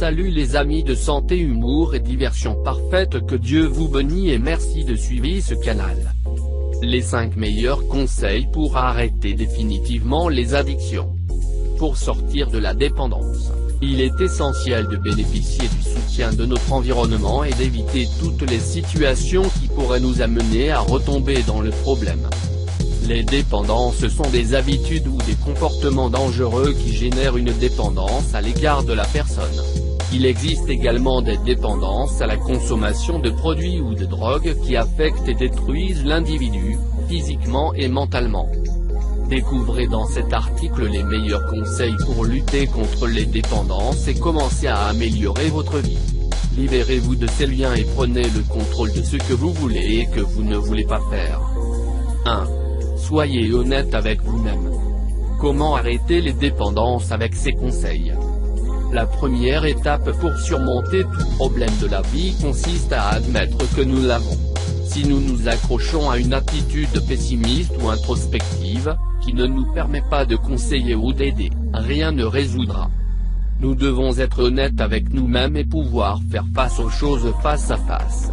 Salut les amis de santé, humour et diversion parfaite, que Dieu vous bénisse et merci de suivre ce canal. Les 5 meilleurs conseils pour arrêter définitivement les addictions. Pour sortir de la dépendance, il est essentiel de bénéficier du soutien de notre environnement et d'éviter toutes les situations qui pourraient nous amener à retomber dans le problème. Les dépendances sont des habitudes ou des comportements dangereux qui génèrent une dépendance à l'égard de la personne. Il existe également des dépendances à la consommation de produits ou de drogues qui affectent et détruisent l'individu, physiquement et mentalement. Découvrez dans cet article les meilleurs conseils pour lutter contre les dépendances et commencer à améliorer votre vie. Libérez-vous de ces liens et prenez le contrôle de ce que vous voulez et que vous ne voulez pas faire. 1. Soyez honnête avec vous-même. Comment arrêter les dépendances avec ces conseils? La première étape pour surmonter tout problème de la vie consiste à admettre que nous l'avons. Si nous nous accrochons à une attitude pessimiste ou introspective, qui ne nous permet pas de conseiller ou d'aider, rien ne résoudra. Nous devons être honnêtes avec nous-mêmes et pouvoir faire face aux choses face à face.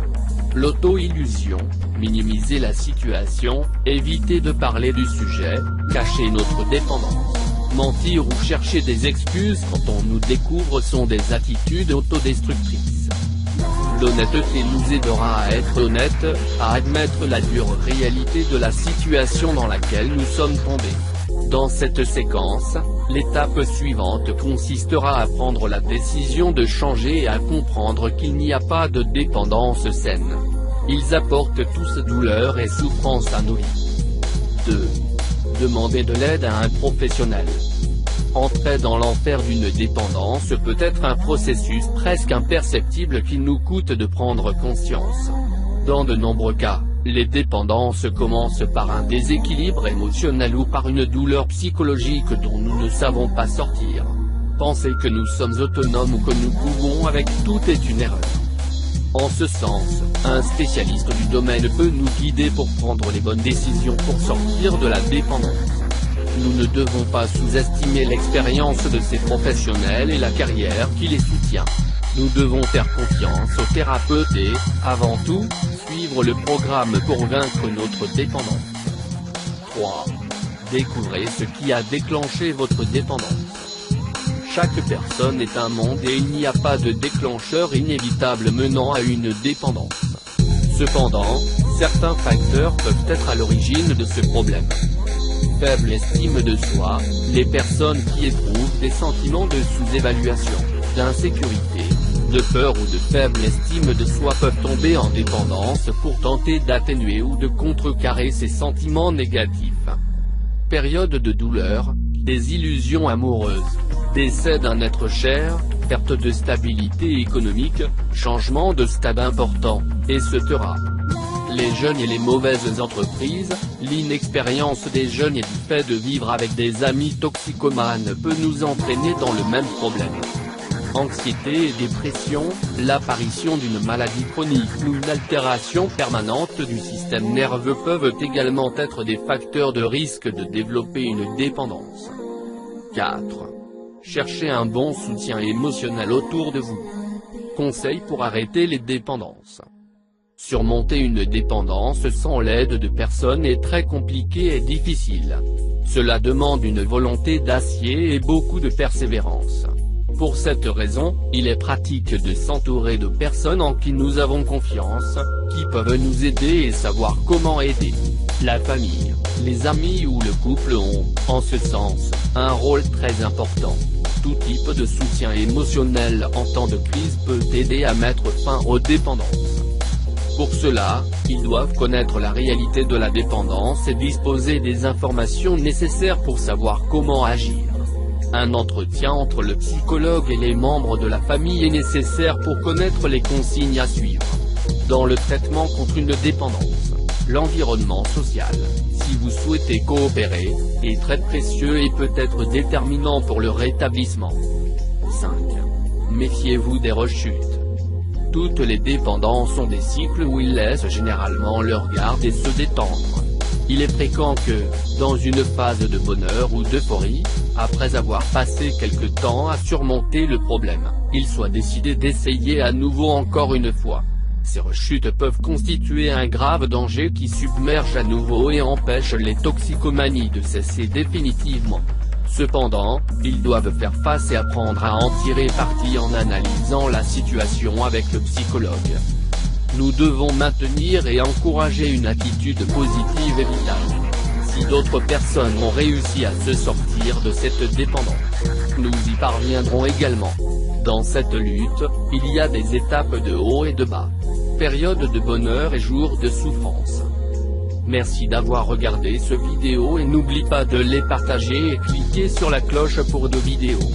L'auto-illusion, minimiser la situation, éviter de parler du sujet, cacher notre dépendance, mentir ou chercher des excuses quand on nous découvre sont des attitudes autodestructrices. L'honnêteté nous aidera à être honnêtes, à admettre la dure réalité de la situation dans laquelle nous sommes tombés. Dans cette séquence, l'étape suivante consistera à prendre la décision de changer et à comprendre qu'il n'y a pas de dépendance saine. Ils apportent tous douleur et souffrance à nos vies. 2. Demandez de l'aide à un professionnel. Entrer dans l'enfer d'une dépendance peut être un processus presque imperceptible qui nous coûte de prendre conscience. Dans de nombreux cas, les dépendances commencent par un déséquilibre émotionnel ou par une douleur psychologique dont nous ne savons pas sortir. Penser que nous sommes autonomes ou que nous pouvons avec tout est une erreur. En ce sens, un spécialiste du domaine peut nous guider pour prendre les bonnes décisions pour sortir de la dépendance. Nous ne devons pas sous-estimer l'expérience de ces professionnels et la carrière qui les soutient. Nous devons faire confiance aux thérapeutes et, avant tout, suivre le programme pour vaincre notre dépendance. 3. Découvrez ce qui a déclenché votre dépendance. Chaque personne est un monde et il n'y a pas de déclencheur inévitable menant à une dépendance. Cependant, certains facteurs peuvent être à l'origine de ce problème. Faible estime de soi, les personnes qui éprouvent des sentiments de sous-évaluation, d'insécurité, de peur ou de faible estime de soi peuvent tomber en dépendance pour tenter d'atténuer ou de contrecarrer ces sentiments négatifs. Période de douleur, des illusions amoureuses, décès d'un être cher, perte de stabilité économique, changement de stade important, etc. Les jeunes et les mauvaises entreprises, l'inexpérience des jeunes et du fait de vivre avec des amis toxicomanes peut nous entraîner dans le même problème. Anxiété et dépression, l'apparition d'une maladie chronique ou une altération permanente du système nerveux peuvent également être des facteurs de risque de développer une dépendance. 4. Cherchez un bon soutien émotionnel autour de vous. Conseil pour arrêter les dépendances. Surmonter une dépendance sans l'aide de personne est très compliqué et difficile. Cela demande une volonté d'acier et beaucoup de persévérance. Pour cette raison, il est pratique de s'entourer de personnes en qui nous avons confiance, qui peuvent nous aider et savoir comment aider. La famille, les amis ou le couple ont, en ce sens, un rôle très important. Tout type de soutien émotionnel en temps de crise peut aider à mettre fin aux dépendances. Pour cela, ils doivent connaître la réalité de la dépendance et disposer des informations nécessaires pour savoir comment agir. Un entretien entre le psychologue et les membres de la famille est nécessaire pour connaître les consignes à suivre. Dans le traitement contre une dépendance, l'environnement social, si vous souhaitez coopérer, est très précieux et peut être déterminant pour le rétablissement. 5. Méfiez-vous des rechutes. Toutes les dépendances ont des cycles où ils laissent généralement leur garde et se détendre. Il est fréquent que, dans une phase de bonheur ou d'euphorie, après avoir passé quelque temps à surmonter le problème, il soit décidé d'essayer à nouveau encore une fois. Ces rechutes peuvent constituer un grave danger qui submerge à nouveau et empêche les toxicomanies de cesser définitivement. Cependant, ils doivent faire face et apprendre à en tirer parti en analysant la situation avec le psychologue. Nous devons maintenir et encourager une attitude positive et vitale. Si d'autres personnes ont réussi à se sortir de cette dépendance, nous y parviendrons également. Dans cette lutte, il y a des étapes de haut et de bas, périodes de bonheur et jours de souffrance. Merci d'avoir regardé ce vidéo et n'oublie pas de les partager et cliquer sur la cloche pour de vidéos.